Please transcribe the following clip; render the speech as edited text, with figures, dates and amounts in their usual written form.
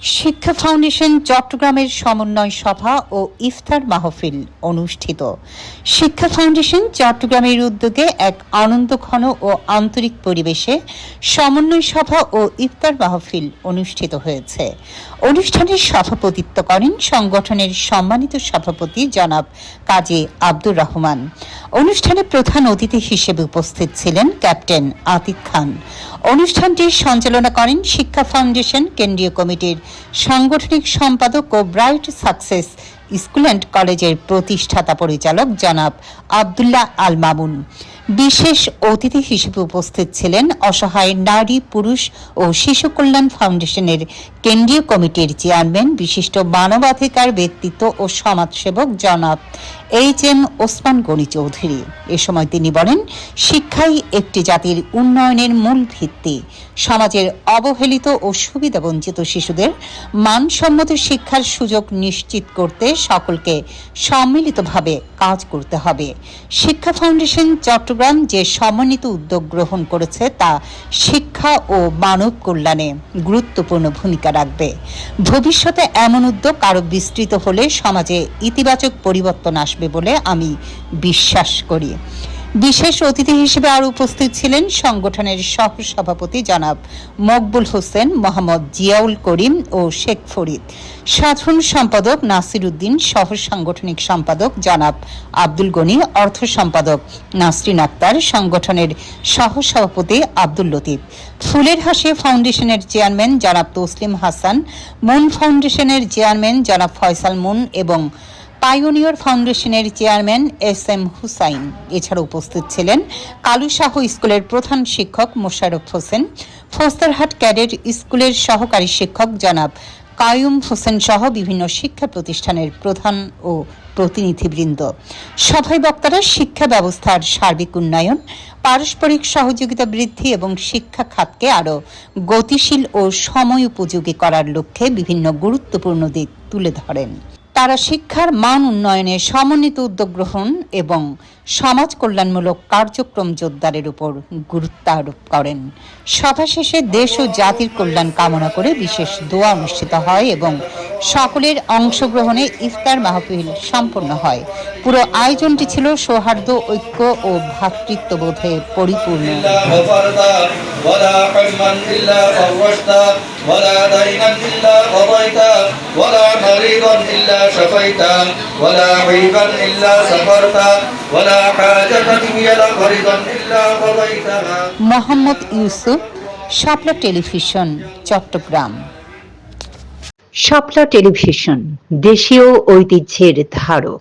শিক্ষা ফাউন্ডেশন চট্টগ্রামের সমন্বয় সভা ও ইফতার মাহফিল অনুষ্ঠিত। শিক্ষা ফাউন্ডেশন চট্টগ্রামের উদ্যোগে এক আনন্দঘন ও আন্তরিক পরিবেশে সমন্বয় সভা ও ইফতার মাহফিল অনুষ্ঠিত হয়েছে। অনুষ্ঠানের সভাপতিত্ব করেন সংগঠনের সম্মানিত সভাপতি জনাব কাজী আব্দুর রহমান। অনুষ্ঠানে প্রধান অতিথি হিসেবে উপস্থিত ছিলেন ক্যাপ্টেন আতিক খান। অনুষ্ঠানটি সঞ্চালনা করেন শিক্ষা ফাউন্ডেশন কেন্দ্রীয় কমিটির সাংগঠনিক সম্পাদক ও ব্রাইট সাকসেস স্কুল অ্যান্ড কলেজের প্রতিষ্ঠাতা পরিচালক জনাব আবদুল্লাহ আল মামুন। বিশেষ অতিথি হিসেবে উপস্থিত ছিলেন অসহায় নারী, পুরুষ ও শিশু কল্যাণ ফাউন্ডেশনের কেন্দ্রীয় কমিটির চেয়ারম্যান, বিশিষ্ট মানবাধিকার ব্যক্তিত্ব ও সমাজসেবক জনাব এইচ.এম. ওসমান গনি চৌধুরী। এ সময় তিনি বলেন, শিক্ষাই একটি জাতির উন্নয়নের মূল ভিত্তি। সমাজের অবহেলিত ও সুবিধাবঞ্চিত শিশুদের মানসম্মত শিক্ষার সুযোগ নিশ্চিত করতে সকলকে সম্মিলিতভাবে কাজ করতে হবে। শিক্ষা ফাউন্ডেশন চট্টগ্রাম যে সমন্বিত উদ্যোগ গ্রহণ করেছে তা শিক্ষা ও মানব কল্যাণে গুরুত্বপূর্ণ ভূমিকা রাখবে। ভবিষ্যতে এমন উদ্যোগ আরও বিস্তৃত হলে সমাজে ইতিবাচক পরিবর্তন আসবে বলে আমি বিশ্বাস করি। বিশেষ অতিথি হিসেবে আরও উপস্থিত ছিলেন সংগঠনের সহসভাপতি জনাব মকবুল হোসেন, মোহাম্মদ জিয়াউল করিম ও শেখ ফরিদ, সাধারণ সম্পাদক নাসির উদ্দিন, সহ সাংগঠনিক সম্পাদক জনাব আব্দুল গনি, অর্থ সম্পাদক নাসরিন আক্তার, সংগঠনের সহসভাপতি আব্দুল লতিফ, ফুলের হাসি ফাউন্ডেশনের চেয়ারম্যান জনাব তসলিম হাসান, মুন ফাউন্ডেশনের চেয়ারম্যান জনাব ফয়সাল মুন এবং পাইওনিয়র ফাউন্ডেশনের চেয়ারম্যান এস.এম. হুসাইন। এছাড়া উপস্থিত ছিলেন কালুশাহ স্কুলের প্রধান শিক্ষক মোশাররফ হোসেন, ফোস্তারহাট ক্যাডেট স্কুলের সহকারী শিক্ষক জনাব কায়ুম হোসেন সহ বিভিন্ন শিক্ষা প্রতিষ্ঠানের প্রধান ও প্রতিনিধিবৃন্দ। সভায় বক্তারা শিক্ষা ব্যবস্থার সার্বিক উন্নয়ন, পারস্পরিক সহযোগিতা বৃদ্ধি এবং শিক্ষা খাতকে আরও গতিশীল ও সময় উপযোগী করার লক্ষ্যে বিভিন্ন গুরুত্বপূর্ণ দিক তুলে ধরেন। তারা শিক্ষার মান উন্নয়নে সমন্বিত উদ্যোগ গ্রহণ এবং সমাজ কল্যাণমূলক কার্যক্রম জোরদারের উপর গুরুত্ব আরোপ করেন। সভা শেষে দেশ ও জাতির কল্যাণ কামনা করে বিশেষ দোয়া অনুষ্ঠিত হয় এবং সকলের অংশগ্রহণে ইফতার মাহফিল সম্পন্ন হয়। পুরো আয়োজনটি ছিল সৌহার্দ্য, ঐক্য ও ভ্রাতৃত্ববোধে পরিপূর্ণ। মোহাম্মদ ইউসুফ, শাপলা টেলিভিশন, চট্টগ্রাম। শাপলা টেলিভিশন দেশীয় ঐতিহ্যের ধারক।